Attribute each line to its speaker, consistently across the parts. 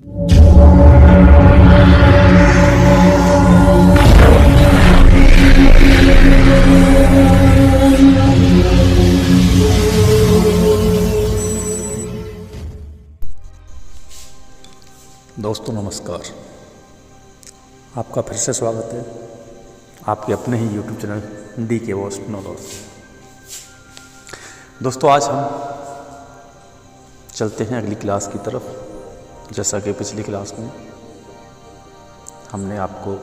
Speaker 1: दोस्तों नमस्कार, आपका फिर से स्वागत है आपके अपने ही YouTube चैनल डी के वॉस्ट नॉलेज। दोस्तों आज हम चलते हैं अगली क्लास की तरफ। जैसा कि पिछली क्लास में हमने आपको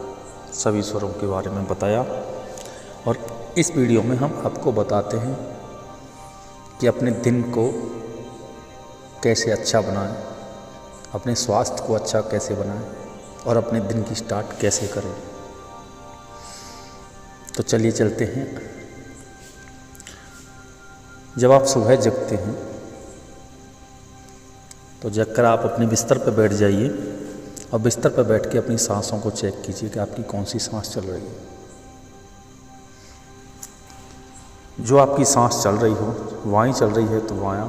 Speaker 1: सभी स्वरों के बारे में बताया और इस वीडियो में हम आपको बताते हैं कि अपने दिन को कैसे अच्छा बनाएं, अपने स्वास्थ्य को अच्छा कैसे बनाएं और अपने दिन की स्टार्ट कैसे करें। तो चलिए चलते हैं। जब आप सुबह जगते हैं तो जगकर आप अपने बिस्तर पर बैठ जाइए और बिस्तर पर बैठ के अपनी सांसों को चेक कीजिए कि आपकी कौन सी सांस चल रही है। जो आपकी सांस चल रही हो, बाईं चल रही है तो बायां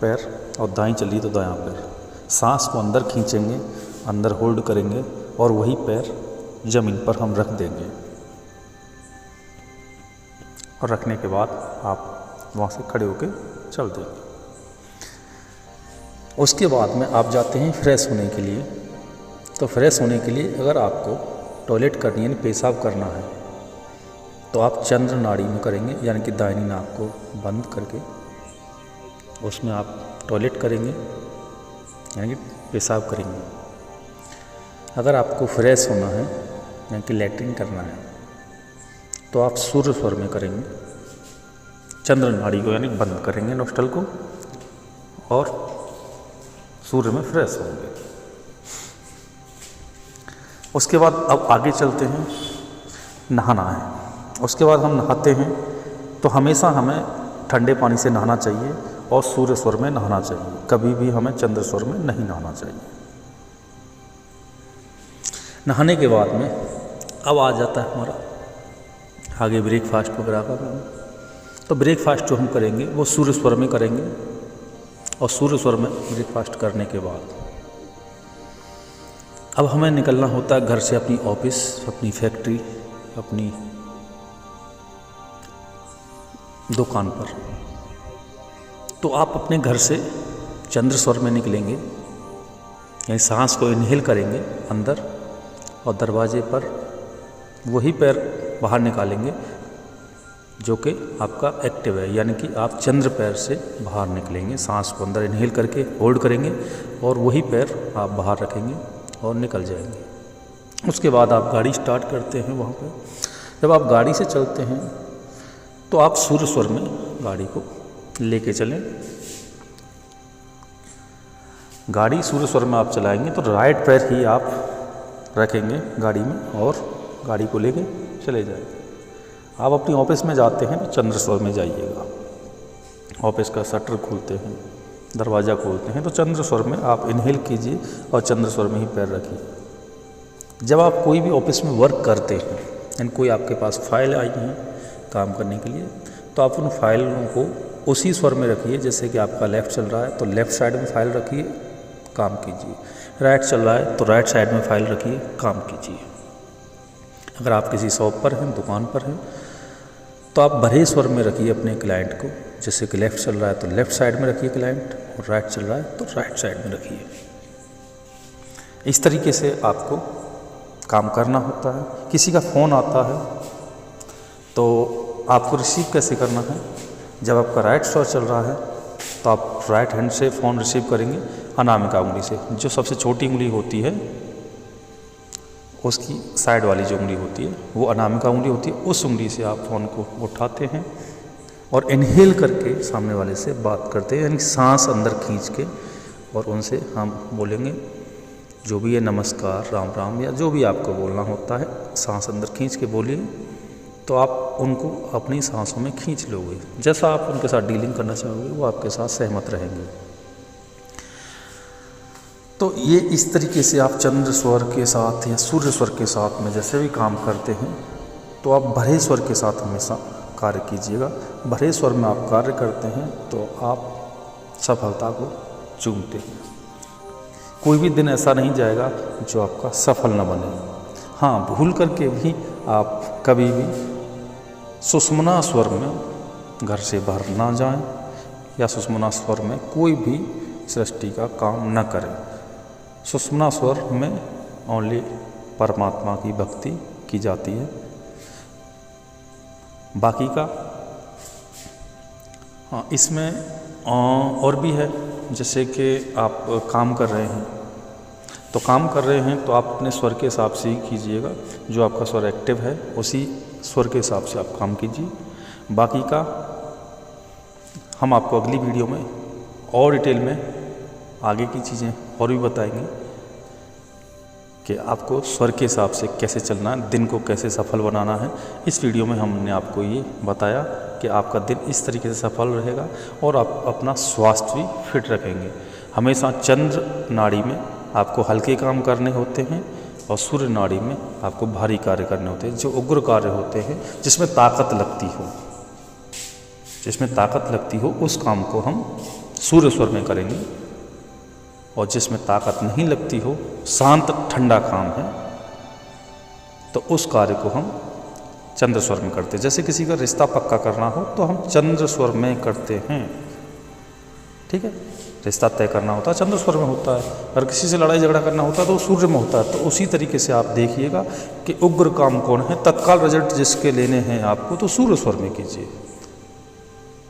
Speaker 1: पैर और दाईं चल रही तो दायां पैर। सांस को अंदर खींचेंगे, अंदर होल्ड करेंगे और वही पैर ज़मीन पर हम रख देंगे और रखने के बाद आप वहाँ से खड़े होकर चल देंगे। उसके बाद में आप जाते हैं फ्रेश होने के लिए। तो फ्रेश होने के लिए अगर आपको टॉयलेट करनी है, पेशाब करना है, तो आप चंद्र नाड़ी में करेंगे, यानी कि दाहिनी नाक को बंद करके उसमें आप टॉयलेट करेंगे, यानी कि पेशाब करेंगे। अगर आपको फ्रेश होना है यानी कि लैट्रिन करना है तो आप सूर्य स्वर में करेंगे, चंद्र नाड़ी को यानी बंद करेंगे नोस्टल को और सूर्य में फ्रेश होंगे। उसके बाद अब आगे चलते हैं, नहाना है। उसके बाद हम नहाते हैं तो हमेशा हमें ठंडे पानी से नहाना चाहिए और सूर्य स्वर में नहाना चाहिए, कभी भी हमें चंद्र स्वर में नहीं नहाना चाहिए। नहाने के बाद में अब आ जाता है हमारा आगे ब्रेकफास्ट वगैरह का काम। तो ब्रेकफास्ट जो हम करेंगे वो सूर्य स्वर में करेंगे और सूर्य स्वर में ब्रेकफास्ट करने के बाद अब हमें निकलना होता है घर से अपनी ऑफिस, अपनी फैक्ट्री, अपनी दुकान पर। तो आप अपने घर से चंद्र स्वर में निकलेंगे, यानी सांस को इनहेल करेंगे अंदर और दरवाजे पर वही पैर बाहर निकालेंगे जो कि आपका एक्टिव है, यानी कि आप चंद्र पैर से बाहर निकलेंगे। सांस को अंदर इनहेल करके होल्ड करेंगे और वही पैर आप बाहर रखेंगे और निकल जाएंगे। उसके बाद आप गाड़ी स्टार्ट करते हैं। वहाँ पे जब आप गाड़ी से चलते हैं तो आप सूर्य स्वर में गाड़ी को लेके चलें। गाड़ी सूर्य स्वर में आप चलाएंगे तो राइट पैर ही आप रखेंगे गाड़ी में और गाड़ी को लेके चले जाएंगे। आप अपनी ऑफिस में जाते हैं तो चंद्र स्वर में जाइएगा। ऑफिस का शटर खोलते हैं, दरवाज़ा खोलते हैं तो चंद्र स्वर में आप इनहेल कीजिए और चंद्र स्वर में ही पैर रखिए। जब आप कोई भी ऑफिस में वर्क करते हैं, यानी कोई आपके पास फाइल आई है काम करने के लिए, तो आप उन फाइलों को उसी स्वर में रखिए। जैसे कि आपका लेफ़्ट चल रहा है तो लेफ़्ट साइड में फाइल रखिए, काम कीजिए। राइट चल रहा है तो राइट साइड में फाइल रखिए, काम कीजिए। अगर आप किसी शॉप पर हैं, दुकान पर हैं, तो आप भरे स्वर में रखिए अपने क्लाइंट को। जैसे कि लेफ़्ट चल रहा है तो लेफ़्ट साइड में रखिए क्लाइंट और राइट चल रहा है तो राइट साइड में रखिए। इस तरीके से आपको काम करना होता है। किसी का फ़ोन आता है तो आपको रिसीव कैसे करना है। जब आपका राइट स्वर चल रहा है तो आप राइट हैंड से फ़ोन रिसीव करेंगे अनामिका उंगली से। जो सबसे छोटी उंगली होती है उसकी साइड वाली जो उंगली होती है वो अनामिका उंगली होती है। उस उंगली से आप फ़ोन को उठाते हैं और इनहेल करके सामने वाले से बात करते हैं, यानी सांस अंदर खींच के, और उनसे हम बोलेंगे जो भी है नमस्कार, राम राम, या जो भी आपको बोलना होता है सांस अंदर खींच के बोलिए। तो आप उनको अपनी सांसों में खींच लोगे। जैसा आप उनके साथ डीलिंग करना चाहोगे वो आपके साथ सहमत रहेंगे। तो ये इस तरीके से आप चंद्र स्वर के साथ या सूर्य स्वर के साथ में जैसे भी काम करते हैं तो आप भरे स्वर के साथ हमेशा कार्य कीजिएगा। भरे स्वर में आप कार्य करते हैं तो आप सफलता को चूमते हैं। कोई भी दिन ऐसा नहीं जाएगा जो आपका सफल न बने। हाँ, भूल करके भी आप कभी भी सुषुम्ना स्वर में घर से बाहर ना जाएं या सुषुम्ना स्वर में कोई भी सृष्टि का काम न करें। सुषुम्ना स्वर में ओनली परमात्मा की भक्ति की जाती है। बाकी का हाँ, इसमें और भी है, जैसे कि आप काम कर रहे हैं तो आप अपने स्वर के हिसाब से ही कीजिएगा। जो आपका स्वर एक्टिव है उसी स्वर के हिसाब से आप काम कीजिए। बाकी का हम आपको अगली वीडियो में और डिटेल में आगे की चीज़ें और भी बताएंगे कि आपको स्वर के हिसाब से कैसे चलना है, दिन को कैसे सफल बनाना है। इस वीडियो में हमने आपको ये बताया कि आपका दिन इस तरीके से सफल रहेगा और आप अपना स्वास्थ्य भी फिट रखेंगे। हमेशा चंद्र नाड़ी में आपको हल्के काम करने होते हैं और सूर्य नाड़ी में आपको भारी कार्य करने होते हैं, जो उग्र कार्य होते हैं, जिसमें ताकत लगती हो उस काम को हम सूर्य स्वर में करेंगे, और जिसमें ताकत नहीं लगती हो, शांत ठंडा काम है, तो उस कार्य को हम चंद्र स्वर में करते हैं। जैसे किसी का रिश्ता पक्का करना हो तो हम चंद्र स्वर में करते हैं। ठीक है, रिश्ता तय करना होता है चंद्र स्वर में होता है, और किसी से लड़ाई झगड़ा करना होता है तो सूर्य में होता है। तो उसी तरीके से आप देखिएगा कि उग्र काम कौन है, तत्काल रिजल्ट जिसके लेने हैं आपको, तो सूर्य स्वर में कीजिए।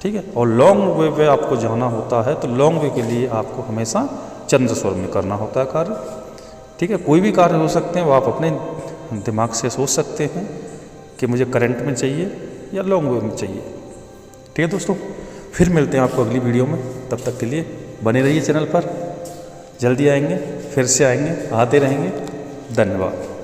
Speaker 1: ठीक है, और लॉन्ग वे पे आपको जाना होता है तो लॉन्ग वे के लिए आपको हमेशा चंद्र स्वर में करना होता है कार्य। ठीक है, कोई भी कार्य हो सकते हैं, वो आप अपने दिमाग से सोच सकते हैं कि मुझे करंट में चाहिए या लॉन्ग वे में चाहिए। ठीक है दोस्तों, फिर मिलते हैं आपको अगली वीडियो में। तब तक के लिए बने रहिए चैनल पर, जल्दी आएंगे, फिर से आएंगे, आते रहेंगे। धन्यवाद।